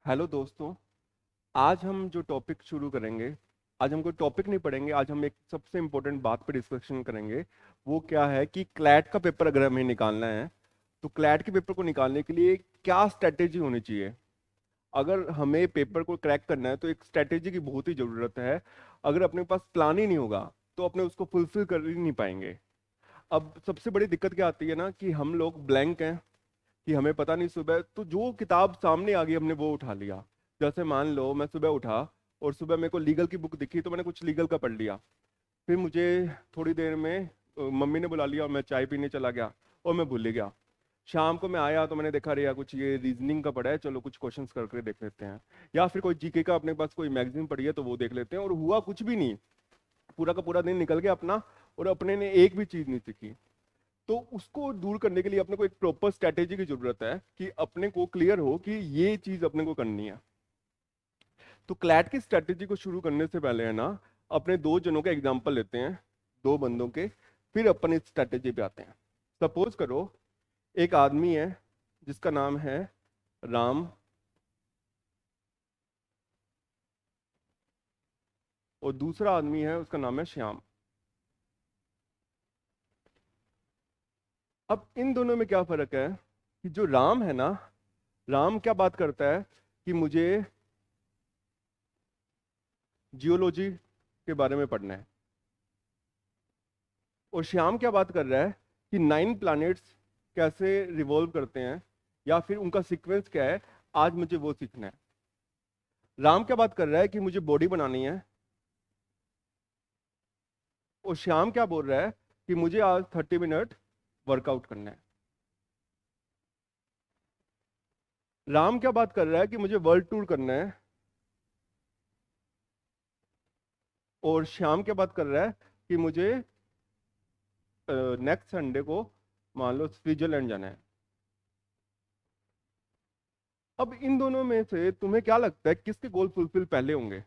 Hello दोस्तों। आज हम जो टॉपिक शुरू करेंगे, आज हम कोई टॉपिक नहीं पढ़ेंगे। आज हम एक सबसे इम्पोर्टेंट बात पर डिस्कशन करेंगे। वो क्या है कि क्लैट का पेपर अगर हमें निकालना है तो क्लैट के पेपर को निकालने के लिए क्या स्ट्रैटेजी होनी चाहिए। अगर हमें पेपर को क्रैक करना है तो एक स्ट्रैटेजी की बहुत ही ज़रूरत है। अगर अपने पास प्लान ही नहीं होगा तो अपने उसको फुलफिल कर ही नहीं पाएंगे। अब सबसे बड़ी दिक्कत क्या आती है ना कि हम लोग ब्लैंक हैं, कि हमें पता नहीं, सुबह तो जो किताब सामने आ गई हमने वो उठा लिया। जैसे मान लो मैं सुबह उठा और सुबह मेरे को लीगल की बुक दिखी तो मैंने कुछ लीगल का पढ़ लिया। फिर मुझे थोड़ी देर में मम्मी ने बुला लिया और मैं चाय पीने चला गया और मैं भूल ही गया। शाम को मैं आया तो मैंने देखा अरे यार कुछ ये रीजनिंग का पढ़ा है, चलो कुछ क्वेश्चंस करके देख लेते हैं। या फिर कोई जीके का अपने पास कोई मैगजीन पढ़ी है तो वो देख लेते हैं, और हुआ कुछ भी नहीं। पूरा का पूरा दिन निकल गया अपना, और अपने ने एक भी चीज नहीं सीखी। तो उसको दूर करने के लिए अपने को एक प्रॉपर स्ट्रैटेजी की जरूरत है कि अपने को क्लियर हो कि ये चीज अपने को करनी है। तो क्लैट की स्ट्रैटेजी को शुरू करने से पहले है ना, अपने दो जनों का एग्जांपल लेते हैं, दो बंदों के। फिर अपन इस स्ट्रैटेजी पे आते हैं। सपोज करो एक आदमी है जिसका नाम है राम, और दूसरा आदमी है उसका नाम है श्याम। अब इन दोनों में क्या फर्क है कि जो राम है ना, राम क्या बात करता है कि मुझे जियोलॉजी के बारे में पढ़ना है। और श्याम क्या बात कर रहा है कि 9 प्लैनेट्स कैसे रिवॉल्व करते हैं, या फिर उनका सीक्वेंस क्या है, आज मुझे वो सीखना है। राम क्या बात कर रहा है कि मुझे बॉडी बनानी है, और श्याम क्या बोल रहा है कि मुझे आज 30 मिनट वर्कआउट करना है। राम क्या बात कर रहा है कि मुझे वर्ल्ड टूर करना है, और श्याम क्या बात कर रहा है कि मुझे नेक्स्ट संडे को मान लो स्विट्जरलैंड जाना है। अब इन दोनों में से तुम्हें क्या लगता है किसके गोल फुलफिल पहले होंगे?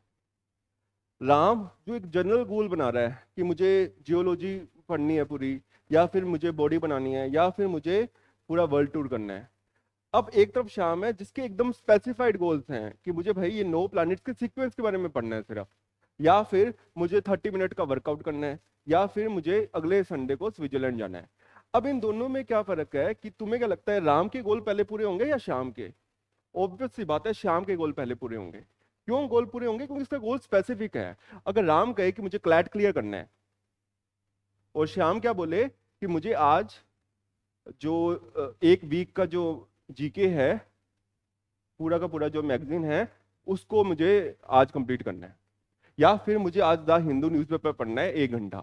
राम जो एक जनरल गोल बना रहा है कि मुझे जियोलॉजी पढ़नी है पूरी, या फिर मुझे बॉडी बनानी है, या फिर मुझे पूरा वर्ल्ड टूर करना है। अब एक तरफ श्याम है जिसके एकदम स्पेसिफाइड गोल्स हैं कि मुझे भाई ये 9 प्लैनेट्स के सीक्वेंस के बारे में पढ़ना है सिर्फ, या फिर मुझे 30 मिनट का वर्कआउट करना है, या फिर मुझे अगले संडे को स्विट्जरलैंड जाना है। अब इन दोनों में क्या फर्क है कि तुम्हें क्या लगता है राम के गोल पहले पूरे होंगे या श्याम के? ऑब्वियस सी बात है श्याम के गोल पहले पूरे होंगे। क्यों गोल पूरे होंगे? क्योंकि इसका गोल स्पेसिफिक है। अगर राम कहे कि मुझे क्लैट क्लियर करना है, और श्याम क्या बोले कि मुझे आज जो एक वीक का जो जीके है, पूरा का पूरा जो मैगजीन है, उसको मुझे आज कंप्लीट करना है, या फिर मुझे आज द हिंदू न्यूज़पेपर पढ़ना है 1 घंटा।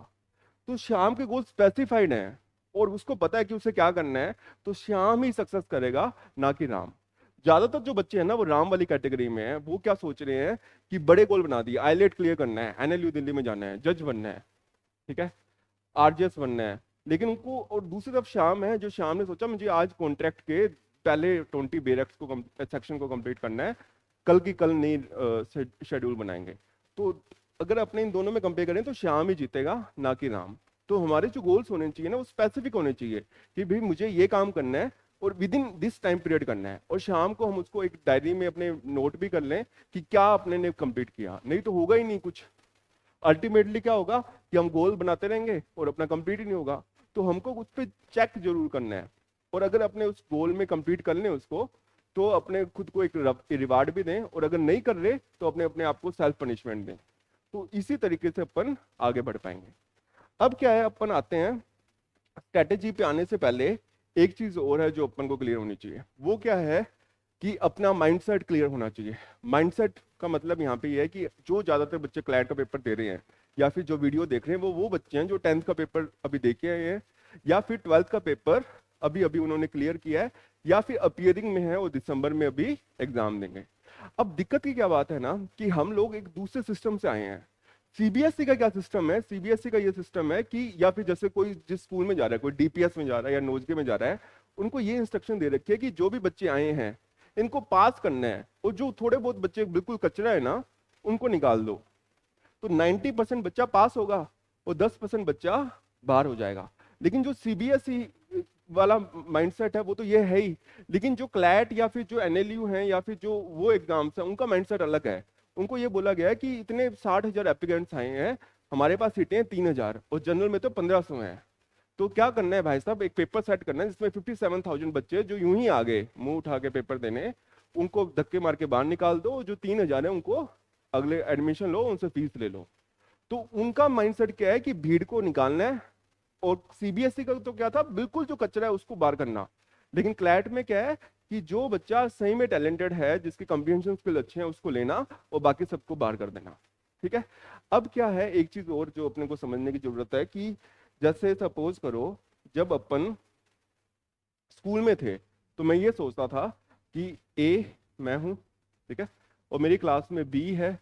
तो श्याम के गोल स्पेसिफाइड हैं और उसको पता है कि उसे क्या करना है। तो श्याम ही सक्सेस करेगा, ना कि राम। ज्यादातर जो बच्चे हैं ना वो राम वाली कैटेगरी में हैं। वो क्या सोच रहे हैं कि बड़े गोल बना दिए, आईलेट क्लियर करना है, एनएलयू दिल्ली में जाना है, जज बनना है, ठीक है, आरजेएस बनना है। लेकिन उनको, और दूसरी तरफ श्याम है जो श्याम ने सोचा मुझे आज कॉन्ट्रैक्ट के पहले 20 बेरेक्स को सेक्शन को कंप्लीट करना है, कल की कल नई शेड्यूल बनाएंगे। तो अगर अपने इन दोनों में कंपेयर करें तो श्याम ही जीतेगा, ना कि राम। तो हमारे जो गोल्स होने चाहिए ना वो स्पेसिफिक होने चाहिए कि भाई मुझे ये काम करना है और with in this time period करना है, और शाम को हम उसको एक डायरी में अपने नोट भी कर लें कि क्या अपने ने कंप्लीट किया। नहीं तो होगा ही नहीं कुछ। अल्टीमेटली क्या होगा कि हम गोल बनाते रहेंगे और अपना कंप्लीट ही नहीं होगा। तो हमको उस पर चेक जरूर करना है, और अगर अपने उस गोल में कंप्लीट कर लें उसको, तो अपने खुद को एक रिवार्ड भी दें, और अगर नहीं कर रहे तो अपने अपने आप को सेल्फ पनिशमेंट दें। तो इसी तरीके से अपन आगे बढ़ पाएंगे। अब क्या है, अपन आते हैं स्ट्रेटेजी पे। आने से पहले एक चीज और है जो अपन को क्लियर होनी चाहिए। वो क्या है कि अपना माइंडसेट क्लियर होना चाहिए। माइंडसेट का मतलब यहाँ पे ये है कि जो ज्यादातर बच्चे क्लैट का पेपर दे रहे हैं, या फिर जो वीडियो देख रहे हैं, वो बच्चे हैं जो 10th का पेपर अभी दे के आए हैं, या फिर 12th का पेपर अभी अभी उन्होंने क्लियर किया है, या फिर अपियरिंग में है और दिसंबर में अभी एग्जाम देंगे। अब दिक्कत की क्या बात है ना कि हम लोग एक दूसरे सिस्टम से आए हैं। सीबीएसई का क्या सिस्टम है? सीबीएसई का ये सिस्टम है कि, या फिर जैसे कोई जिस स्कूल में जा रहा है, कोई डीपीएस में जा रहा है या नोजगे में जा रहा है, उनको ये इंस्ट्रक्शन दे रखी है कि जो भी बच्चे आए हैं इनको पास करना है, और जो थोड़े बहुत बच्चे बिल्कुल कचरा है ना उनको निकाल दो। तो 90% बच्चा पास होगा और 10% बच्चा बाहर हो जाएगा। लेकिन जो सीबीएसई वाला माइंडसेट है वो तो ये है ही, लेकिन जो क्लैट या फिर जो एनएलयू हैं या फिर जो वो एग्जाम्स हैं उनका माइंडसेट अलग है। उनको ये बोला गया है कि इतने 60,000 एप्लीकेंट्स आए हैं, हमारे पास सीटें हैं 3,000 और जनरल में तो 1,500 हैं। तो क्या करना है भाई साहब, एक पेपर सेट करना है जिसमें 57,000 बच्चे जो यूं ही आ गए मुंह उठा के पेपर देने, उनको धक्के मार के बाहर निकाल दो, जो 3,000 है उनको अगले एडमिशन लो, उनसे फीस ले लो। तो उनका माइंडसेट क्या है कि भीड़ को निकालना है। और सीबीएसई का तो क्या था, बिल्कुल जो कचरा है उसको बाहर करना। लेकिन क्लैट में क्या है कि जो बच्चा सही में टैलेंटेड है, जिसके कंप्रीहेंशन स्किल अच्छे हैं, उसको लेना और बाकी सबको बाहर कर देना। ठीक है। अब क्या है, एक चीज और जो अपने को समझने की जरूरत है कि जैसे सपोज करो जब अपन स्कूल में थे तो मैं ये सोचता था कि ए मैं हूं, ठीक है, और मेरी क्लास में बी है,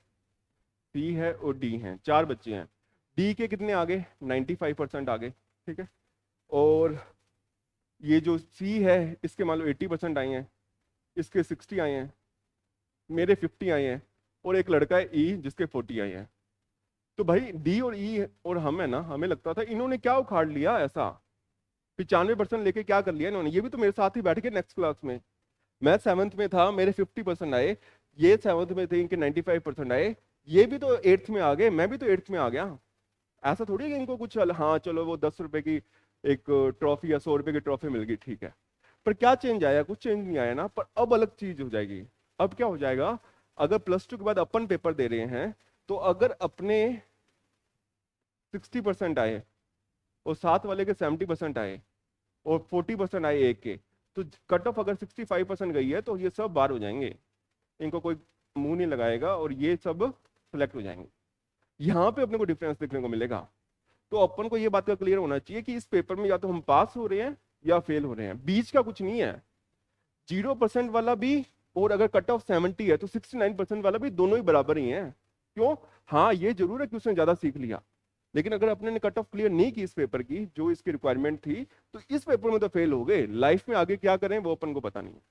सी है और डी हैं, 4 बच्चे हैं। डी के कितने आगे, 95% आगे, ठीक है। और ये जो सी है इसके मान लो 80% आए हैं, इसके 60 आए हैं, मेरे 50 आए हैं, और एक लड़का है ई जिसके 40 आए हैं। तो भाई डी और ई और हम है ना, हमें लगता था इन्होंने क्या उखाड़ लिया ऐसा, 95% लेके क्या कर लिया इन्होंने, ये भी तो मेरे साथ ही बैठ के नेक्स्ट क्लास में। मैं 7th में था, मेरे 50% आए, ये 7th में थे, इनके 95% आए, ये भी तो 8th में आ गए, मैं भी तो 8th में आ गया। ऐसा थोड़ी है कि इनको कुछ हाँ चलो वो 10 रुपए की एक ट्रॉफी या 100 रुपए की ट्रॉफी मिल गई, ठीक है। पर क्या चेंज आया, कुछ चेंज नहीं आया ना। पर अब अलग चीज हो जाएगी। अब क्या हो जाएगा, अगर +2 के बाद अपन पेपर दे रहे हैं, तो अगर अपने 60% आए और साथ वाले के 70% आए और 40% आए एक के, तो कट ऑफ अगर 65% गई है तो ये सब बाहर हो जाएंगे, इनको कोई मुंह नहीं लगाएगा और ये सब सिलेक्ट हो जाएंगे। यहाँ पे अपने को डिफरेंस देखने को मिलेगा। तो अपन को ये बात का क्लियर होना चाहिए कि इस पेपर में या तो हम पास हो रहे हैं या फेल हो रहे हैं, बीच का कुछ नहीं है। 0% वाला भी और अगर कट ऑफ 70 है तो 69% वाला भी, दोनों ही बराबर ही हैं। क्यों, हाँ ये जरूर है कि उसने ज्यादा सीख लिया, लेकिन अगर अपने ने कट ऑफ क्लियर नहीं की इस पेपर की जो इसकी रिक्वायरमेंट थी, तो इस पेपर में तो फेल हो गए। लाइफ में आगे क्या करें वो अपन को पता नहीं है।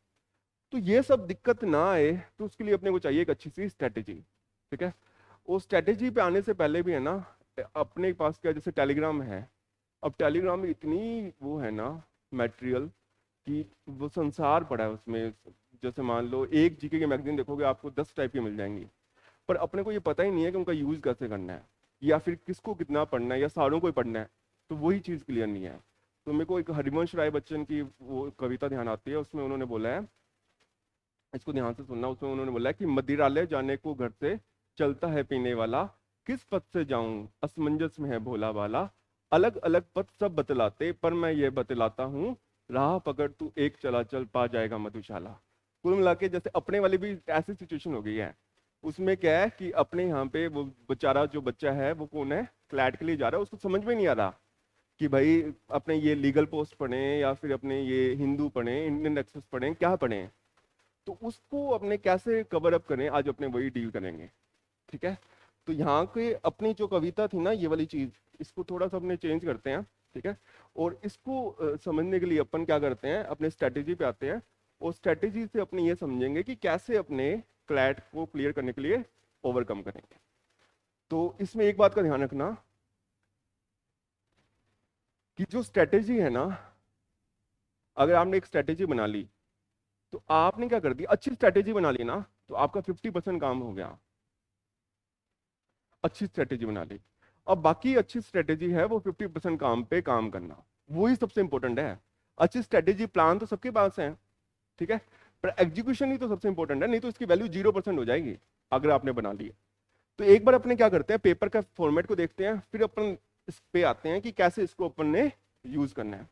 तो ये सब दिक्कत ना आए तो उसके लिए अपने को चाहिए एक अच्छी सी स्ट्रेटेजी, ठीक है। वो स्ट्रेटेजी पे आने से पहले भी है ना, अपने पास क्या, जैसे टेलीग्राम है, अब टेलीग्राम में इतनी वो है ना मटेरियल कि वो संसार पड़ा है उसमें। जैसे मान लो एक जीके की मैगजीन देखोगे आपको 10 टाइप की मिल जाएंगी, पर अपने को ये पता ही नहीं है कि उनका यूज कैसे करना है या फिर किसको कितना पढ़ना है या सारों को ही पढ़ना है। तो वही चीज़ क्लियर नहीं है। तो मेरे को एक हरिवंश राय बच्चन की वो कविता ध्यान आती है, उसमें उन्होंने बोला है, इसको ध्यान से सुनना, उसमें उन्होंने बोला है कि मदिरालय जाने को घर से चलता है पीने वाला, किस पथ से जाऊं असमंजस में है भोला वाला, अलग अलग पथ सब बतलाते पर मैं ये बतलाता हूँ, राह पकड़ तू एक चला चल पा जाएगा मधुशाला। कुल मिला के जैसे अपने वाली भी ऐसी सिचुएशन हो गई है। उसमें क्या है कि अपने यहाँ पे वो बेचारा जो बच्चा है वो कौन है, फ्लैट के लिए जा रहा है, उसको समझ में नहीं आ रहा कि भाई अपने ये लीगल पोस्ट पढ़ें या फिर अपने ये हिंदू पढ़ें, इंडियन एक्सप्रेस पढ़ें, क्या पढ़ें। तो उसको अपने कैसे कवर अप करें, आज अपने वही डील करेंगे, ठीक है। तो यहाँ के अपनी जो कविता थी ना ये वाली चीज, इसको थोड़ा सा अपने चेंज करते हैं, ठीक है। और इसको समझने के लिए अपन क्या करते हैं, अपने स्ट्रेटेजी पे आते हैं, और स्ट्रेटेजी से अपने ये समझेंगे कि कैसे अपने क्लैट को क्लियर करने के लिए ओवरकम करेंगे। तो इसमें एक बात का ध्यान रखना कि जो स्ट्रेटेजी है ना, अगर आपने एक स्ट्रेटेजी बना ली तो आपने क्या कर दिया, अच्छी स्ट्रेटेजी बना ली ना, तो आपका 50% काम हो गया। अच्छी स्ट्रेटेजी बना ली, अब बाकी अच्छी स्ट्रेटेजी है वो 50% काम पे काम करना, वही सबसे इंपॉर्टेंट है। अच्छी स्ट्रेटेजी प्लान तो सबके पास है, ठीक है, पर एग्जीक्यूशन ही तो सबसे इंपॉर्टेंट है, नहीं तो इसकी वैल्यू 0% हो जाएगी अगर आपने बना ली। तो एक बार अपने क्या करते हैं, पेपर का फॉर्मेट को देखते हैं, फिर अपन इस पे आते हैं कि कैसे इसको अपन ने यूज करना है।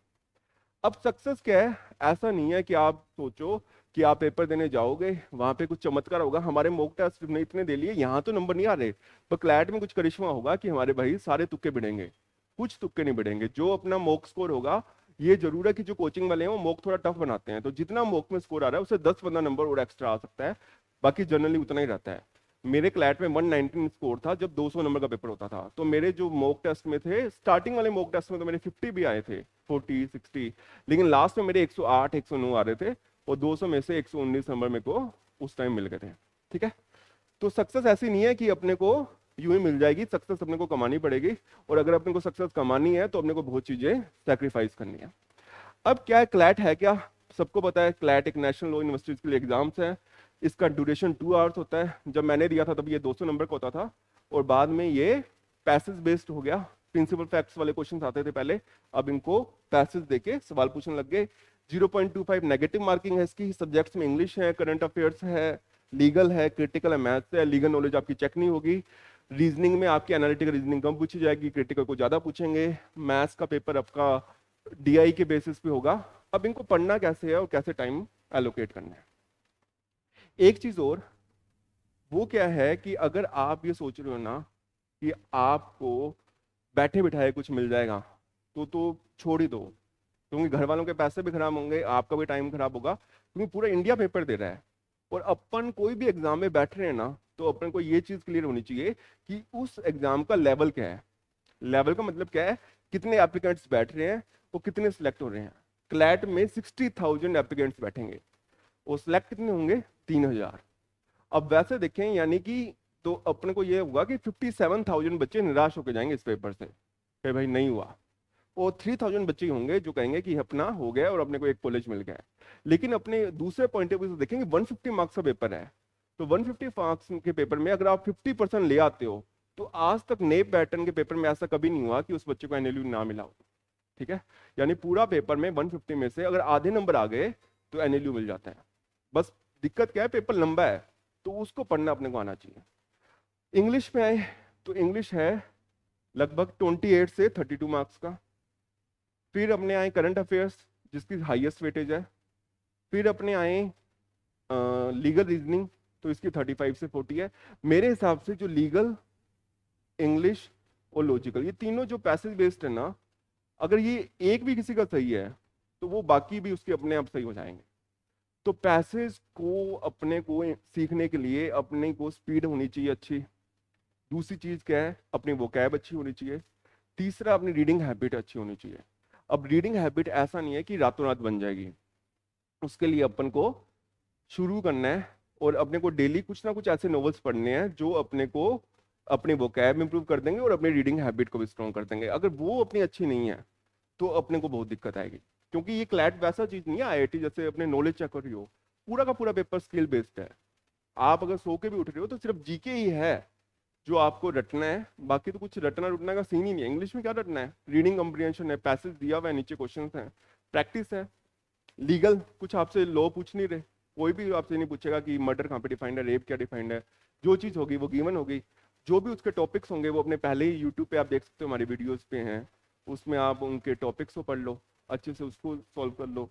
अब सक्सेस क्या है, ऐसा नहीं है कि आप सोचो कि आप पेपर देने जाओगे वहां पे कुछ चमत्कार होगा, हमारे मॉक टेस्ट ने इतने दे लिए यहाँ तो नंबर नहीं आ रहे, पर क्लैट में कुछ करिश्मा होगा कि हमारे भाई सारे तुक्के बिड़ेंगे। कुछ तुक्के नहीं बिड़ेंगे, जो अपना मॉक स्कोर होगा, ये जरूर है कि जो कोचिंग वाले हैं वो मॉक थोड़ा टफ बनाते हैं, तो जितना मॉक में स्कोर आ रहा है उससे 10-15 नंबर और एक्स्ट्रा आ सकता है, बाकी जनरली उतना ही रहता है। मेरे क्लैट में 119 स्कोर था जब 200 नंबर का पेपर होता था, तो मेरे जो मॉक टेस्ट में थे, स्टार्टिंग वाले मॉक टेस्ट में तो मेरे 50 भी आए थे, 40 60, लेकिन लास्ट में मेरे 108 109 आ रहे थे, और 200 में से 119 नंबर मेरे को उस टाइम मिल गए थे, ठीक है। तो सक्सेस ऐसी नहीं है कि अपने को यूं ही मिल जाएगी, सक्सेस अपने को कमानी पड़ेगी, और अगर अपने को सक्सेस कमानी है तो अपने को बहुत चीजें सेक्रीफाइस करनी है। अब क्या है, क्लैट है क्या? सबको पता है क्लैट एक नेशनल लॉ यूनिवर्सिटीज के लिए एग्जाम्स है। इसका ड्यूरेशन 2 आवर्स होता है। जब मैंने दिया था तब ये 200 नंबर का होता था, और बाद में ये पैसेज बेस्ड हो गया। प्रिंसिपल फैक्ट्स वाले क्वेश्चन आते थे पहले, अब इनको पैसेज देके सवाल पूछने लग गए। 0.25 नेगेटिव मार्किंग है इसकी। सब्जेक्ट्स में इंग्लिश है, करंट अफेयर्स है, लीगल है, क्रिटिकल है, मैथ्स है। लीगल नॉलेज आपकी चेक नहीं होगी। रीजनिंग में आपकी एनालिटिकल रीजनिंग कम पूछी जाएगी, क्रिटिकल को ज्यादा पूछेंगे। मैथ्स का पेपर आपका डीआई के बेसिस पे होगा। अब इनको पढ़ना कैसे है और कैसे टाइम एलोकेट करना है। एक चीज और, वो क्या है कि अगर आप ये सोच रहे हो ना कि आपको बैठे बिठाए कुछ मिल जाएगा, तो छोड़ ही दो। क्योंकि घर वालों के पैसे भी खराब होंगे, आपका भी टाइम खराब होगा, क्योंकि पूरा इंडिया पेपर दे रहा है। और अपन कोई भी एग्जाम में बैठ रहे हैं ना, तो अपन को ये चीज क्लियर होनी चाहिए कि उस एग्जाम का लेवल क्या है। लेवल का मतलब क्या है, कितने एप्लीकेंट्स बैठ रहे हैं और कितने सिलेक्ट हो रहे हैं। क्लैट में 60,000 एप्लीकेंट्स बैठेंगे और सिलेक्ट कितने होंगे? 3,000। अब वैसे देखें, यानी कि तो अपने को ये होगा कि 57,000 बच्चे निराश होकर जाएंगे इस पेपर से कि भाई नहीं हुआ, और 3,000 बच्चे ही होंगे जो कहेंगे कि अपना हो गया और अपने को एक कॉलेज मिल गया है। लेकिन अपने दूसरे पॉइंट ऑफ व्यू से देखेंगे, 150 मार्क्स का पेपर है, तो 150 मार्क्स के पेपर में अगर आप 50% ले आते हो, तो आज तक नए पैटर्न के पेपर में ऐसा कभी नहीं हुआ कि उस बच्चे को एनएलयू ना मिला हो। ठीक है, यानी पूरा पेपर में 150 में से अगर आधे नंबर आ गए तो एनएलयू मिल जाता है। बस दिक्कत क्या है, पेपर लंबा है, तो उसको पढ़ना अपने को आना चाहिए। इंग्लिश में आए तो इंग्लिश है लगभग 28 से 32 मार्क्स का। फिर अपने आए करंट अफेयर्स, जिसकी हाईएस्ट वेटेज है। फिर अपने आए लीगल रीजनिंग, तो इसकी 35 से 40 है। मेरे हिसाब से जो लीगल, इंग्लिश और लॉजिकल, ये तीनों जो पैसेज बेस्ड है ना, अगर ये एक भी किसी का सही है तो वो बाकी भी उसके अपने आप सही हो जाएंगे। तो पैसेज को अपने को सीखने के लिए अपने को स्पीड होनी चाहिए अच्छी। दूसरी चीज क्या है, अपनी वोकैब अच्छी होनी चाहिए। तीसरा, अपनी रीडिंग हैबिट अच्छी होनी चाहिए। अब रीडिंग हैबिट ऐसा नहीं है कि रातों रात बन जाएगी, उसके लिए अपन को शुरू करना है और अपने को डेली कुछ ना कुछ ऐसे नॉवेल्स पढ़ने हैं जो अपने को अपने वोकैब इंप्रूव कर देंगे और अपनी रीडिंग हैबिट को भी स्ट्रॉन्ग कर देंगे। अगर वो अपनी अच्छी नहीं है तो अपने को बहुत दिक्कत आएगी, क्योंकि ये क्लैट वैसा चीज नहीं है आईआईटी जैसे अपने नॉलेज चेक कर रही हो। पूरा का पूरा पेपर स्किल बेस्ड है। आप अगर सो के भी उठ रहे हो तो सिर्फ जीके ही है जो आपको रटना है, बाकी तो कुछ रटना रुटना का सीन ही नहीं है। इंग्लिश में क्या रटना है, रीडिंग कम्प्रिहेंशन है, पैसेज दिया हुआ है, नीचे क्वेश्चन है, प्रैक्टिस है। लीगल कुछ आपसे लॉ पूछ नहीं रहे, कोई भी आपसे नहीं पूछेगा कि मर्डर कहाँ पे डिफाइंड है, रेप क्या डिफाइंड है। जो चीज़ होगी वो गिवन होगी। जो भी उसके टॉपिक्स होंगे वो अपने पहले ही यूट्यूब पे आप देख सकते हो, हमारी वीडियोस पे हैं, उसमें आप उनके टॉपिक्स को पढ़ लो, अच्छे से उसको सॉल्व कर लो।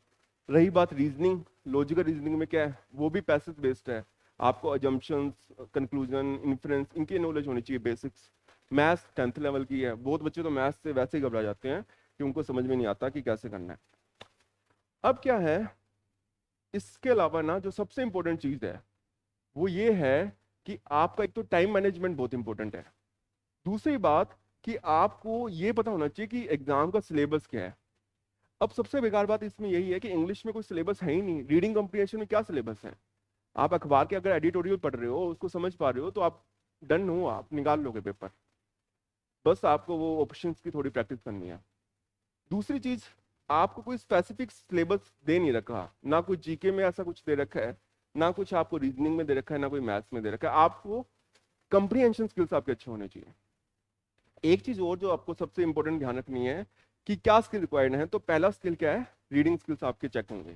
रही बात रीजनिंग, लॉजिकल रीजनिंग में क्या है, वो भी पैसेज बेस्ड है। आपको अजम्पशंस, कंक्लूजन, इन्फ्रेंस, इनकी नॉलेज होनी चाहिए, बेसिक्स। मैथ्स 10th लेवल की है। बहुत बच्चे तो मैथ्स से वैसे ही घबरा जाते हैं कि उनको समझ में नहीं आता कि कैसे करना है। अब क्या है, इसके अलावा ना जो सबसे इंपॉर्टेंट चीज है वो ये है कि आपका एक तो टाइम मैनेजमेंट बहुत इंपॉर्टेंट है। दूसरी बात कि आपको ये पता होना चाहिए कि एग्जाम का सिलेबस क्या है। अब सबसे बेकार बात इसमें यही है कि इंग्लिश में कोई सिलेबस है ही नहीं। रीडिंग कम्प्रिहेंशन में क्या सिलेबस है? आप अखबार के अगर एडिटोरियल पढ़ रहे हो, उसको समझ पा रहे हो, तो आप डन हो, आप निकाल लोगे पेपर। बस आपको वो ऑप्शंस की थोड़ी प्रैक्टिस करनी है। दूसरी चीज, आपको कोई स्पेसिफिक सिलेबस दे नहीं रखा, ना कोई जीके में ऐसा कुछ दे रखा है, ना कुछ आपको रीजनिंग में दे रखा है, ना कोई मैथ्स में दे रखा है। आपको कंप्रीहेंशन स्किल्स आपके अच्छे होने चाहिए। एक चीज और जो आपको सबसे इंपॉर्टेंट ध्यान रखनी है कि क्या स्किल रिक्वायर्ड है, तो पहला स्किल क्या है, रीडिंग स्किल्स आपके चेक होंगे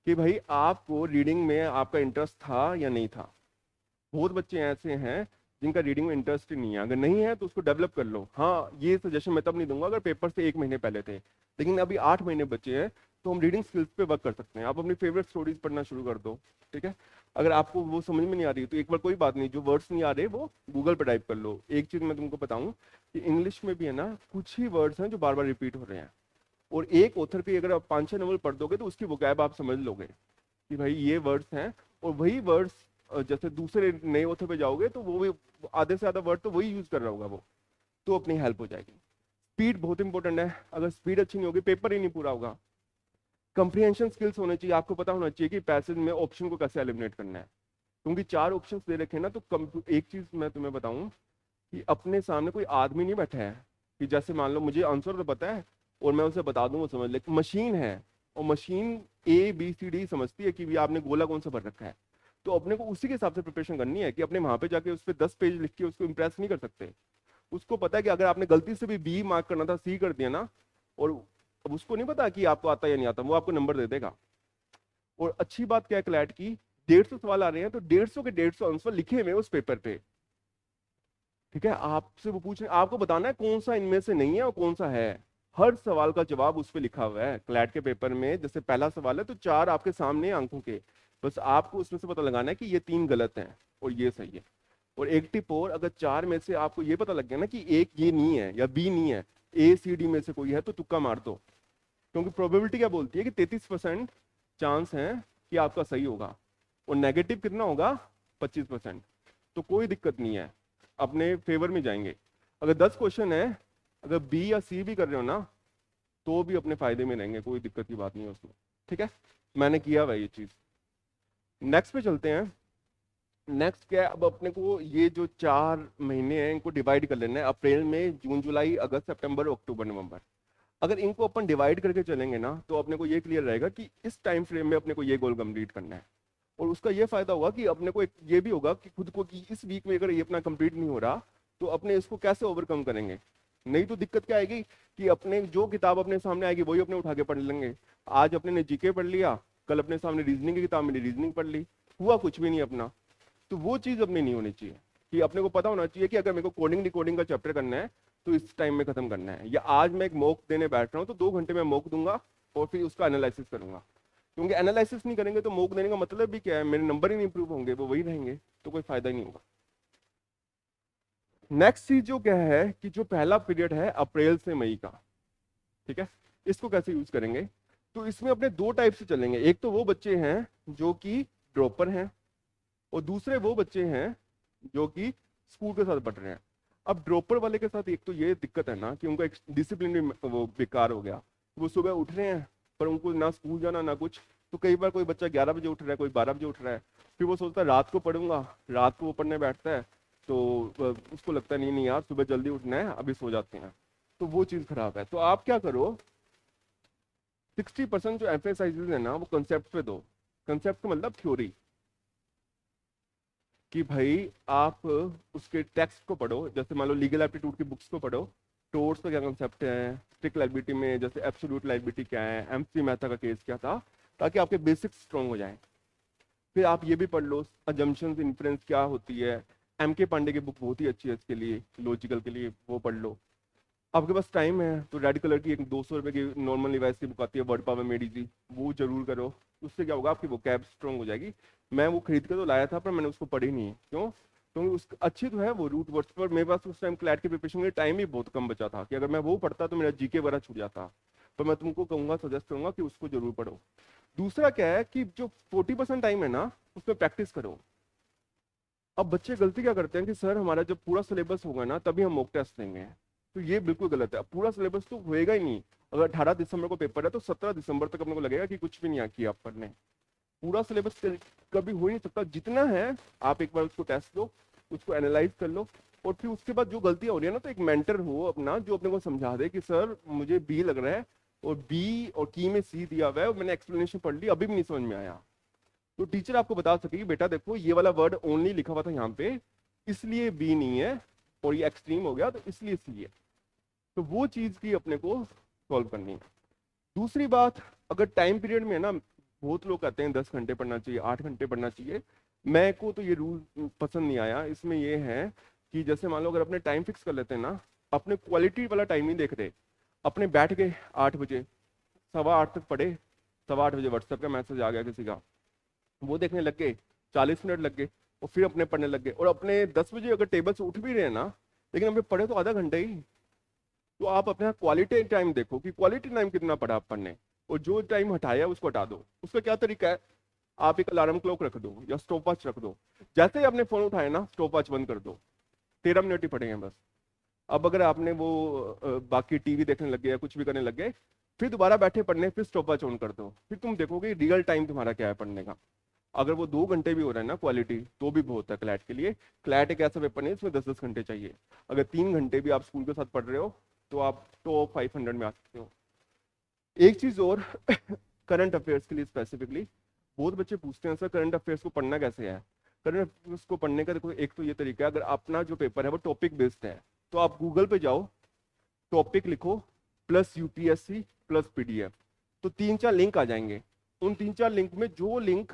कि भाई आपको रीडिंग में आपका इंटरेस्ट था या नहीं था। बहुत बच्चे ऐसे हैं जिनका रीडिंग में इंटरेस्ट ही नहीं है। अगर नहीं है तो उसको डेवलप कर लो। हाँ, ये सजेशन मैं तब नहीं दूंगा अगर पेपर से 1 महीने पहले थे, लेकिन अभी 8 महीने बचे हैं, तो हम रीडिंग स्किल्स पे वर्क कर सकते हैं। आप अपनी फेवरेट स्टोरीज पढ़ना शुरू कर दो। ठीक है, अगर आपको वो समझ में नहीं आ रही तो एक बार कोई बात नहीं, जो वर्ड्स नहीं आ रहे वो गूगल पर टाइप कर लो। एक चीज मैं तुमको बताऊं कि इंग्लिश में भी है ना, कुछ ही वर्ड्स हैं जो बार बार रिपीट हो रहे हैं, और एक ऑथर की अगर आप 5-6 नॉवल पढ़ दोगे तो उसकी वोकैब आप समझ लोगे कि भाई ये वर्ड्स हैं। और वही वर्ड्स जैसे दूसरे नए ऑथर पे जाओगे तो वो भी आधे से ज्यादा वर्ड तो वही यूज कर रहा होगा वो, तो अपनी हेल्प हो जाएगी। स्पीड बहुत इंपॉर्टेंट है, अगर स्पीड अच्छी नहीं होगी पेपर ही नहीं पूरा होगा। कंप्रीहेंशन स्किल्स होने चाहिए, आपको पता होना चाहिए कि पैसेज में ऑप्शन को कैसे एलिमिनेट करना है, क्योंकि 4 ऑप्शंस दे रखे हैं ना। तो एक चीज मैं तुम्हें बताऊं कि अपने सामने कोई आदमी नहीं बैठा है कि जैसे मान लो मुझे आंसर तो पता है और मैं उसे बता दूं वो समझ ले, मशीन है और मशीन ABCD समझती है कि भी आपने गोला कौन सा भर रखा है। तो अपने को उसी के हिसाब से प्रिपरेशन करनी है कि अपने वहां पे जाके उस पर 10 पेज लिख के उसको इंप्रेस नहीं कर सकते। उसको पता है कि अगर आपने गलती से भी B मार्क करना था, C कर दिया ना, और अब उसको नहीं पता कि आपको आता या नहीं आता, वो आपको नंबर दे देगा। और अच्छी बात क्या है क्लैट की, 150 सवाल आ रहे हैं तो 150 के 150 आंसर लिखे हुए उस पेपर पे। ठीक है, आपसे वो पूछ रहे आपको बताना है कौन सा इनमें से नहीं है और कौन सा है। हर सवाल का जवाब उस पे लिखा हुआ है क्लैट के पेपर में। जैसे पहला सवाल है तो 4 आपके सामने हैं आंखों के, बस आपको उसमें से पता लगाना है कि ये 3 गलत हैं और ये सही है। और एक टिप और, अगर 4 में से आपको ये पता लग गया ना कि एक ये नहीं है या B नहीं है, ACD में से कोई है, तो तुक्का मार दो। क्योंकि प्रोबेबिलिटी क्या बोलती है कि 33% चांस है कि आपका सही होगा, और नेगेटिव कितना होगा, 25%। तो कोई दिक्कत नहीं है, अपने फेवर में जाएंगे। अगर 10 क्वेश्चन है, अगर B या C भी कर रहे हो ना, तो भी अपने फायदे में रहेंगे, कोई दिक्कत की बात नहीं है उसमें। ठीक है, मैंने किया हुआ ये चीज। नेक्स्ट पे चलते हैं। नेक्स्ट क्या है, अब अपने को ये जो 4 महीने हैं इनको डिवाइड कर लेना है, अप्रैल में, जून जुलाई अगस्त सितंबर अक्टूबर नवंबर। अगर इनको अपन डिवाइड करके चलेंगे ना, तो अपने को ये क्लियर रहेगा कि इस टाइम फ्रेम में अपने को ये गोल कंप्लीट करना है। और उसका ये फायदा होगा कि अपने को एक ये भी होगा कि खुद को कि इस वीक में अगर ये अपना कंप्लीट नहीं हो रहा, तो अपने इसको कैसे ओवरकम करेंगे। नहीं तो दिक्कत क्या आएगी कि अपने जो किताब अपने सामने आएगी वही अपने उठा के पढ़ लेंगे। आज अपने ने जीके पढ़ लिया, कल अपने सामने रीजनिंग की किताब मिली, रीजनिंग पढ़ ली, हुआ कुछ भी नहीं अपना। तो वो चीज अपनी नहीं होनी चाहिए, कि अपने को पता होना चाहिए कि अगर मेरे को कोडिंग डिकोडिंग का चैप्टर करना है तो इस टाइम में खत्म करना है, या आज मैं एक मॉक देने बैठ रहा हूँ तो 2 घंटे में मॉक दूंगा और फिर उसका एनालिसिस करूंगा। क्योंकि एनालिसिस नहीं करेंगे तो मॉक देने का मतलब भी क्या है, मेरे नंबर ही नहीं इंप्रूव होंगे, वो वही रहेंगे, तो कोई फायदा ही नहीं होगा। नेक्स्ट चीज जो क्या है कि जो पहला पीरियड है अप्रैल से मई का, ठीक है, इसको कैसे यूज करेंगे। तो इसमें अपने 2 टाइप से चलेंगे। एक तो वो बच्चे हैं जो कि ड्रॉपर हैं, और दूसरे वो बच्चे हैं जो कि स्कूल के साथ पढ़ रहे हैं। अब ड्रॉपर वाले के साथ एक तो ये दिक्कत है ना कि उनका एक डिसिप्लिन भी वो बेकार हो गया। वो सुबह उठ रहे हैं पर उनको ना स्कूल जाना ना कुछ। तो कई बार कोई बच्चा 11 बजे उठ रहा है, कोई 12 बजे उठ रहा है, फिर वो सोचता है रात को पढ़ूंगा, रात को वो पढ़ने बैठता है तो उसको लगता है नहीं नहीं यार सुबह जल्दी उठना है, अभी सो जाते हैं। तो वो चीज़ खराब है। तो आप क्या करो, 60% जो एम्फेसाइजेज है ना वो कंसेप्ट पे दो। कंसेप्ट का मतलब थ्योरी, कि भाई आप उसके टेक्स्ट को पढ़ो। जैसे मान लो लीगल एप्टीट्यूड की बुक्स को पढ़ो, टोर्स का क्या कंसेप्ट है, स्ट्रिक्ट लायबिलिटी में जैसे एब्सोल्यूट लायबिलिटी क्या है, एमसी मेहता का केस क्या था, ताकि आपके बेसिक्स स्ट्रॉन्ग हो जाएं। फिर आप ये भी पढ़ लो अजम्पशंस इन्फ्रेंस क्या होती है। M K पांडे की बुक बहुत ही अच्छी है इसके लिए, लॉजिकल के लिए, वो पढ़ लो। आपके पास टाइम है तो रेड कलर की एक 200 रुपए की नॉर्मल लिवाइस की बुक आती है, वर्ड पावर मेडी जी, वो जरूर करो। उससे क्या होगा, आपकी वोकैब स्ट्रॉन्ग हो जाएगी। मैं वो खरीद के तो लाया था पर मैंने उसको पढ़ी नहीं है। क्यों? क्योंकि उस अच्छी तो है वो रूट वर्ड्स पर, मेरे पास उस टाइम क्लैट के प्रिपरेशन के लिए टाइम भी बहुत कम बचा था, कि अगर मैं वो पढ़ता तो मेरा जीके वगैरह छूट जाता। पर मैं तुमको कहूंगा, सजेस्ट करूंगा कि उसको जरूर पढ़ो। दूसरा क्या है कि जो 40% टाइम है ना उसमें प्रैक्टिस करो। अब बच्चे गलती क्या करते हैं कि सर हमारा जब पूरा सिलेबस होगा ना तभी हम मॉक टेस्ट देंगे। तो ये बिल्कुल गलत है। अब पूरा सिलेबस तो होएगा ही नहीं। अगर 18 दिसंबर को पेपर है तो 17 दिसंबर तक अपने को लगेगा कि कुछ भी नहीं किया आप पढ़ने। पूरा सिलेबस कभी हो ही नहीं सकता। जितना है आप एक बार उसको टेस्ट दो, उसको एनालाइज कर लो, और फिर उसके बाद जो गलतियां हो रही है ना, तो एक मेंटर हो अपना जो अपने को समझा दे कि सर मुझे B लग रहा है और B और की में C दिया हुआ है और मैंने एक्सप्लेनेशन पढ़ ली अभी भी नहीं समझ में आया। तो टीचर आपको बता सके कि बेटा देखो ये वाला वर्ड ओनली लिखा हुआ था यहाँ पे, इसलिए B नहीं है, और ये एक्सट्रीम हो गया तो इसलिए C है। तो वो चीज की अपने को सॉल्व करनी है। दूसरी बात, अगर टाइम पीरियड में है ना, बहुत लोग कहते हैं 10 घंटे पढ़ना चाहिए, 8 घंटे पढ़ना चाहिए। मैं को तो ये रूल पसंद नहीं आया। इसमें ये है कि जैसे मान लो अगर अपने टाइम फिक्स कर लेते हैं ना, अपने क्वालिटी वाला टाइम नहीं देख रहे, अपने बैठ गए 8 बजे, 7:15 तक पढ़े, 7:15 बजे व्हाट्सएप का मैसेज आ गया किसी का, वो देखने लग गए, 40 मिनट लग गए, और फिर अपने पढ़ने लग गए। और अपने 10 बजे अगर टेबल से उठ भी रहे हैं ना, लेकिन अपने पढ़े तो आधा घंटा ही। तो आप अपना क्वालिटी टाइम देखो कि क्वालिटी टाइम कितना पढ़ा आप पढ़ने, और जो टाइम हटाया उसको हटा दो। उसका क्या तरीका है, आप एक अलार्म क्लॉक रख दो या स्टॉप वॉच रख दो। जैसे ही आपने फोन उठाया ना, स्टॉप वॉच बंद कर दो, 13 मिनट ही पढ़ेंगे बस। अब अगर आपने वो बाकी टीवी देखने लग गए या कुछ भी करने लग गए, फिर दोबारा बैठे पढ़ने, फिर स्टॉप वॉच ऑन कर दो, फिर तुम देखोगे रियल टाइम तुम्हारा क्या है पढ़ने का। अगर वो 2 घंटे भी हो रहा है ना क्वालिटी, तो भी बहुत है क्लैट के लिए। क्लैट एक ऐसा पेपर नहीं इसमें 10-10 घंटे चाहिए। अगर 3 घंटे भी आप स्कूल के साथ पढ़ रहे हो तो आप टॉप 500 में आ सकते हो। एक चीज और करंट अफेयर्स के लिए स्पेसिफिकली बहुत बच्चे पूछते हैं सर करंट अफेयर्स को पढ़ना कैसे है। करंट अफेयर्स को पढ़ने का देखो एक तो ये तरीका है, अगर अपना जो पेपर है वो टॉपिक बेस्ड है तो आप गूगल पे जाओ, टॉपिक लिखो प्लस यूपीएससी प्लस पीडीएफ, तो 3-4 लिंक आ जाएंगे। उन 3-4 लिंक में जो लिंक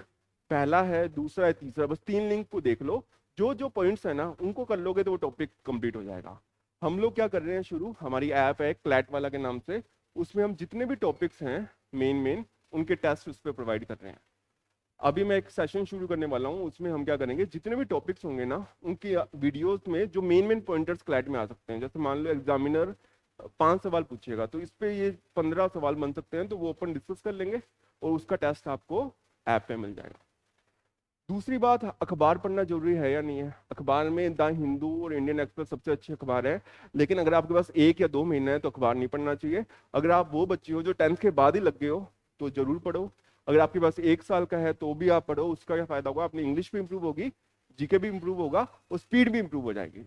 पहला है, दूसरा है, तीसरा, बस 3 लिंक को देख लो, जो जो पॉइंट्स है ना उनको कर लोगे तो वो टॉपिक कंप्लीट हो जाएगा। हम लोग क्या कर रहे हैं शुरू, हमारी ऐप है क्लैट वाला के नाम से, उसमें हम जितने भी टॉपिक्स हैं मेन उनके टेस्ट उस पर प्रोवाइड कर रहे हैं। अभी मैं एक सेशन शुरू करने वाला हूँ, उसमें हम क्या करेंगे, जितने भी टॉपिक्स होंगे ना उनकी वीडियोस में जो मेन पॉइंटर्स क्लैट में आ सकते हैं, जैसे मान लो एग्जामिनर 5 सवाल पूछेगा तो इस पे ये 15 सवाल बन सकते हैं, तो वो अपन डिस्कस कर लेंगे और उसका टेस्ट आपको ऐप पे मिल जाएगा। दूसरी बात, अखबार पढ़ना जरूरी है या नहीं है। अखबार में द हिंदू और इंडियन एक्सप्रेस सबसे अच्छे अखबार है, लेकिन अगर आपके पास 1 या 2 महीना है तो अखबार नहीं पढ़ना चाहिए। अगर आप वो बच्चे हो जो 10th के बाद ही लग गए हो तो जरूर पढ़ो। अगर आपके पास 1 साल का है तो भी आप पढ़ो, उसका क्या फायदा होगा, अपनी इंग्लिश भी इंप्रूव होगी, जीके भी इंप्रूव होगा और स्पीड भी इंप्रूव हो जाएगी।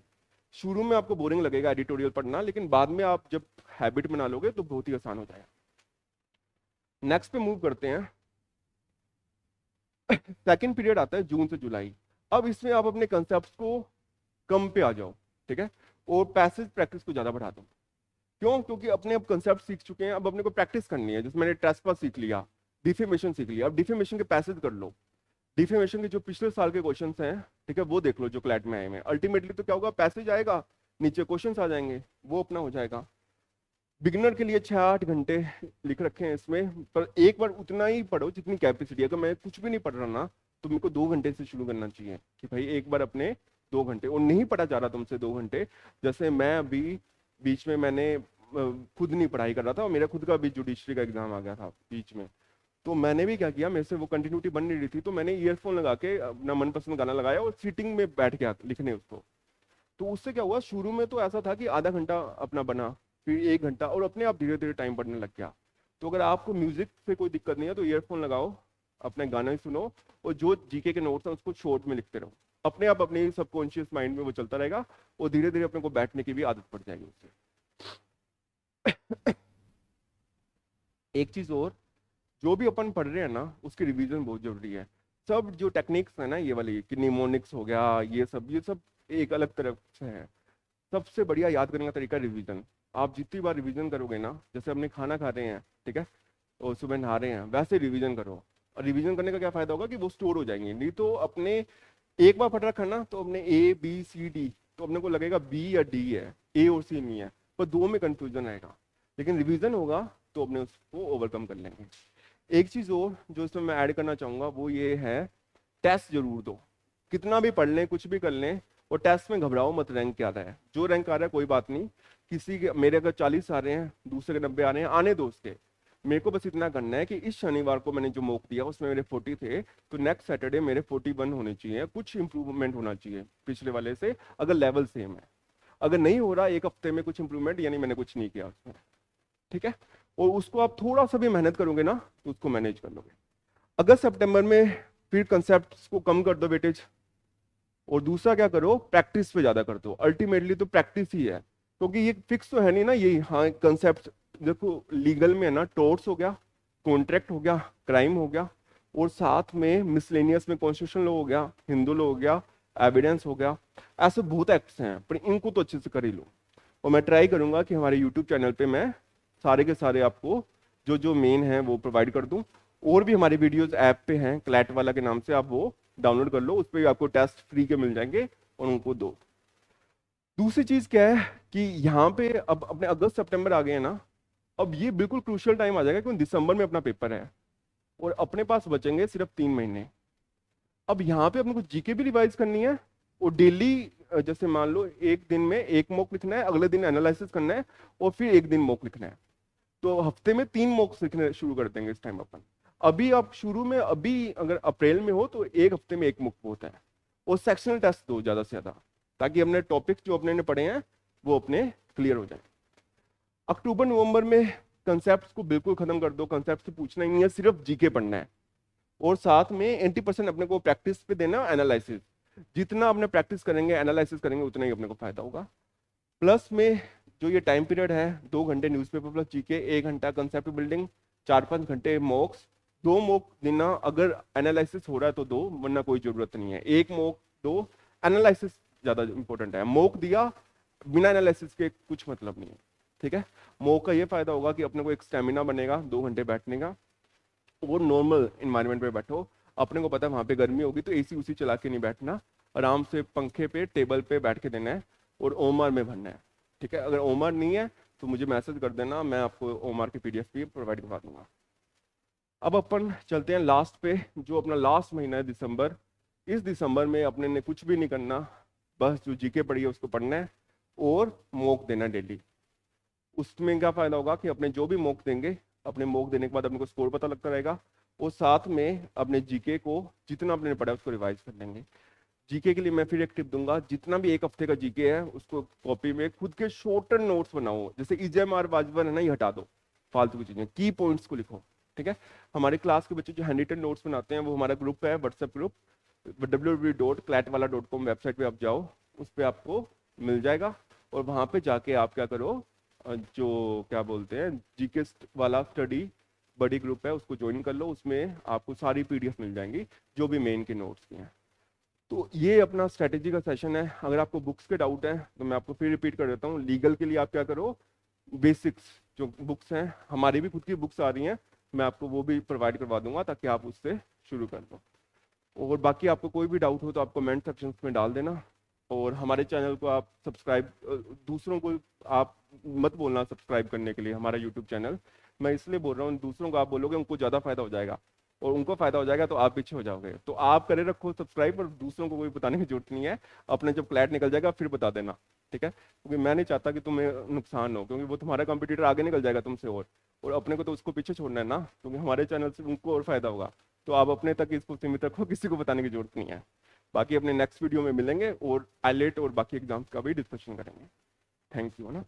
शुरू में आपको बोरिंग लगेगा एडिटोरियल पढ़ना, लेकिन बाद में आप जब हैबिट बना लोगे तो बहुत ही आसान हो जाएगा। नेक्स्ट पे मूव करते हैं। सेकंड पीरियड आता है जून से जुलाई। अब इसमें आप अपने कंसेप्ट को कम पे आ जाओ, ठीक है, और पैसेज प्रैक्टिस को ज्यादा बढ़ा दो। क्यों? क्योंकि अपने अब कंसेप्ट सीख चुके हैं, अब अपने को प्रैक्टिस करनी है। जैसे मैंने ट्रेसपास सीख लिया, डिफेमेशन सीख लिया, अब डिफेमेशन के पैसेज कर लो। डिफेमेशन के जो पिछले साल के क्वेश्चंस हैं, ठीक है, वो देख लो जो क्लैट में आए हैं। अल्टीमेटली तो क्या होगा, पैसेज आएगा, नीचे क्वेश्चंस आ जाएंगे, वो अपना हो जाएगा। बिगिनर के लिए 6-8 घंटे लिख रखे हैं इसमें, पर एक बार उतना ही पढ़ो जितनी कैपेसिटी है। अगर मैं कुछ भी नहीं पढ़ रहा ना तो मेरे को 2 घंटे से शुरू करना चाहिए कि भाई एक बार अपने 2 घंटे, और नहीं पढ़ा जा रहा तुमसे 2 घंटे। जैसे मैं अभी बीच में मैंने खुद नहीं पढ़ाई कर रहा था और मेरा खुद का भी जुडिशरी का एग्जाम आ गया था बीच में, तो मैंने भी क्या किया, मेरे से वो कंटिन्यूटी बन नहीं रही थी, तो मैंने ईयरफोन लगा के अपना मनपसंद गाना लगाया और सीटिंग में बैठ गया लिखने उसको। तो उससे क्या हुआ, शुरू में तो ऐसा था कि आधा घंटा अपना बना, फिर 1 घंटा, और अपने आप धीरे धीरे टाइम बढ़ने लग गया। तो अगर आपको म्यूजिक से कोई दिक्कत नहीं है तो ईयरफोन लगाओ, अपने गाना ही सुनो, और जो जीके के नोट्स हैं उसको शॉर्ट में लिखते रहो। अपने आप अपने सबकॉन्शियस माइंड में वो चलता रहेगा और धीरे धीरे अपने को बैठने की भी आदत पड़ जाएगी उससे। एक चीज और, जो भी अपन पढ़ रहे हैं ना उसकी रिवीजन बहुत जरूरी है। सब जो टेक्निक्स है ना, ये वाली कि निमोनिक्स हो गया, ये सब एक अलग तरफ से है। सबसे बढ़िया याद करने का तरीका रिवीजन। आप जितनी बार रिवीजन करोगे ना, जैसे अपने खाना खा रहे हैं, ठीक है, और सुबह नहा रहे हैं, वैसे रिवीजन करो। और रिवीजन करने का क्या फायदा होगा कि वो स्टोर हो जाएंगे। नहीं तो अपने एक बार पढ़ रखा ना तो अपने ए बी सी डी, तो अपने को लगेगा बी या डी है, ए और सी नहीं है, पर 2 में कंफ्यूजन आएगा। लेकिन रिवीजन होगा तो अपने उसको ओवरकम कर लेंगे। एक चीज और जो इसमें मैं ऐड करना चाहूंगा वो ये है, टेस्ट जरूर दो। कितना भी पढ़ लें, कुछ भी कर लें, और टेस्ट में घबराओ मत। रैंक क्या रहा है, जो रैंक आ रहा है कोई बात नहीं। किसी के, मेरे अगर 40 आ रहे हैं, दूसरे के 90 आ रहे हैं, आने दो उसके। मेरे को बस इतना करना है कि इस शनिवार को मैंने जो मॉक दिया उसमें मेरे 40 थे, तो नेक्स्ट सैटरडे मेरे 41 होने चाहिए। कुछ इंप्रूवमेंट होना चाहिए पिछले वाले से, अगर लेवल सेम है। अगर नहीं हो रहा एक हफ्ते में कुछ इंप्रूवमेंट, यानी मैंने कुछ नहीं किया उसमें, ठीक है। और उसको आप थोड़ा सा भी मेहनत करोगे ना तो उसको मैनेज कर लोगे। अगस्त सितंबर में फिर कंसेप्ट को कम कर दो वेटेज, और दूसरा क्या करो, प्रैक्टिस पे ज्यादा कर दो। अल्टीमेटली तो प्रैक्टिस ही है, क्योंकि ये फिक्स तो है नहीं ना ये। हाँ, कंसेप्ट देखो, लीगल में है ना, टोर्ट्स हो गया, कॉन्ट्रैक्ट हो गया, क्राइम हो गया, और साथ में मिसलेनियस में कॉन्स्टिट्यूशन लॉ हो गया, हिंदू लॉ हो गया, एविडेंस हो गया। ऐसे बहुत एक्ट्स हैं, पर इनको तो अच्छे से कर ही लो। और मैं ट्राई करूंगा कि हमारे यूट्यूब चैनल पे मैं सारे के सारे आपको जो जो मेन है वो प्रोवाइड कर दूं। और भी हमारे वीडियोस ऐप पे हैं, क्लैट वाला के नाम से, आप वो डाउनलोड कर लो, उस पर आपको टेस्ट फ्री के मिल जाएंगे और उनको दो। दूसरी चीज क्या है कि यहाँ पे अब अपने अगस्त सितंबर आ गए हैं ना, अब ये बिल्कुल क्रूशियल टाइम आ जाएगा क्योंकि दिसंबर में अपना पेपर है और अपने पास बचेंगे सिर्फ 3 महीने। अब यहाँ पे अपने को जीके भी रिवाइज करनी है, और डेली जैसे मान लो एक दिन में 1 मॉक लिखना है, अगले दिन एनालिसिस करना है, और फिर 1 दिन मॉक लिखना है। तो हफ्ते में 3 मॉक्स लिखने शुरू कर देंगे इस टाइम अपन। अभी आप शुरू में, अभी अगर अप्रैल में हो तो एक हफ्ते में 1 मॉक होता है। और सेक्शनल टेस्ट दो ज्यादा से ज्यादा, ताकि अपने टॉपिक जो अपने ने पढ़े हैं वो अपने क्लियर हो जाए। अक्टूबर नवंबर में कंसेप्ट को बिल्कुल खत्म कर दो, कंसेप्ट से पूछना ही नहीं है, सिर्फ जीके पढ़ना है। और साथ में 80% अपने को प्रैक्टिस पे देना, एनालिसिस। जितना अपने प्रैक्टिस करेंगे, एनालिसिस करेंगे, उतना ही अपने को फायदा होगा। प्लस में जो ये टाइम पीरियड है, 2 घंटे न्यूज़पेपर प्लस जीके, 1 घंटा कंसेप्ट बिल्डिंग, 4-5 घंटे मॉक्स, 2 मॉक देना, अगर एनालिसिस हो रहा है तो 2, वरना कोई जरूरत नहीं है। 1 मॉक 2, एनालिसिस ज्यादा इंपॉर्टेंट है। मॉक दिया बिना एनालिसिस के कुछ मतलब नहीं है, ठीक है। मॉक का ये फायदा होगा कि अपने को एक स्टेमिना बनेगा 2 घंटे बैठने का। वो नॉर्मल इन्वायरमेंट पे बैठो, अपने को पता है वहां पे गर्मी होगी तो एसी उसी चला के नहीं बैठना, आराम से पंखे पे टेबल पे बैठ के देना है और ओमआर में भरना है, ठीक है। अगर ओमआर नहीं है तो मुझे मैसेज कर देना, मैं आपको ओमआर की पीडीएफ भी प्रोवाइड करवा दूंगा। अब अपन चलते हैं लास्ट पे, जो अपना लास्ट महीना है दिसंबर। इस दिसंबर में अपने ने कुछ भी नहीं करना, बस जो जीके पढ़ी है उसको पढ़ना है और मॉक देना डेली। उसमें क्या फायदा होगा कि अपने जो भी मॉक देंगे, अपने मॉक देने के बाद अपने को स्कोर पता लगता रहेगा, और साथ में अपने जीके को जितना आपने पढ़ा है उसको रिवाइज कर लेंगे। जीके के लिए मैं फिर एक टिप दूंगा, जितना भी एक हफ्ते का जीके है उसको कॉपी में खुद के शॉर्टर नोट्स बनाओ। जैसे ईजेएमआर वाजवन है ना, ये हटा दो, फालतू की चीजें, की पॉइंट्स को लिखो, ठीक है। हमारे क्लास के बच्चे जो हैंड रिटन नोट्स बनाते हैं, वो हमारा ग्रुप है, व्हाट्सएप ग्रुप, www.clatwala.com वेबसाइट पे आप जाओ, उस पर आपको मिल जाएगा। और वहां पे जाके आप क्या करो, जो क्या बोलते हैं जीके वाला स्टडी बड़ी ग्रुप है उसको ज्वाइन कर लो, उसमें आपको सारी पीडीएफ मिल जाएंगी जो भी मेन के नोट्स की हैं। तो ये अपना स्ट्रेटेजी का सेशन है। अगर आपको बुक्स के डाउट है तो मैं आपको फिर रिपीट कर देता हूँ, लीगल के लिए आप क्या करो, बेसिक्स जो बुक्स हैं, हमारी भी खुद की बुक्स आ रही हैं, मैं आपको वो भी प्रोवाइड करवा दूंगा ताकि आप उससे शुरू कर दो। और बाकी आपको कोई भी डाउट हो तो आप कमेंट सेक्शन में डाल देना। और हमारे चैनल को आप सब्सक्राइब, दूसरों को आप मत बोलना सब्सक्राइब करने के लिए हमारा यूट्यूब चैनल, मैं इसलिए बोल रहा हूँ, दूसरों को आप बोलोगे उनको ज़्यादा फायदा हो जाएगा, और उनको फायदा हो जाएगा तो आप पीछे हो जाओगे। तो आप करे रखो सब्सक्राइब, और दूसरों को कोई बताने की जरूरत नहीं है, अपने जब क्लैट निकल जाएगा फिर बता देना, ठीक है। क्योंकि मैं नहीं चाहता कि तुम्हें नुकसान हो, क्योंकि वो तुम्हारा कंपटीटर आगे निकल जाएगा तुमसे, और अपने को तो उसको पीछे छोड़ना है ना, क्योंकि हमारे चैनल से उनको और फायदा होगा। तो आप अपने तक इसको सीमित रखो, किसी को बताने की जरूरत नहीं है। बाकी अपने नेक्स्ट वीडियो में मिलेंगे और आईलेट और बाकी एग्जाम्स का भी डिस्कशन करेंगे। थैंक यू, है ना।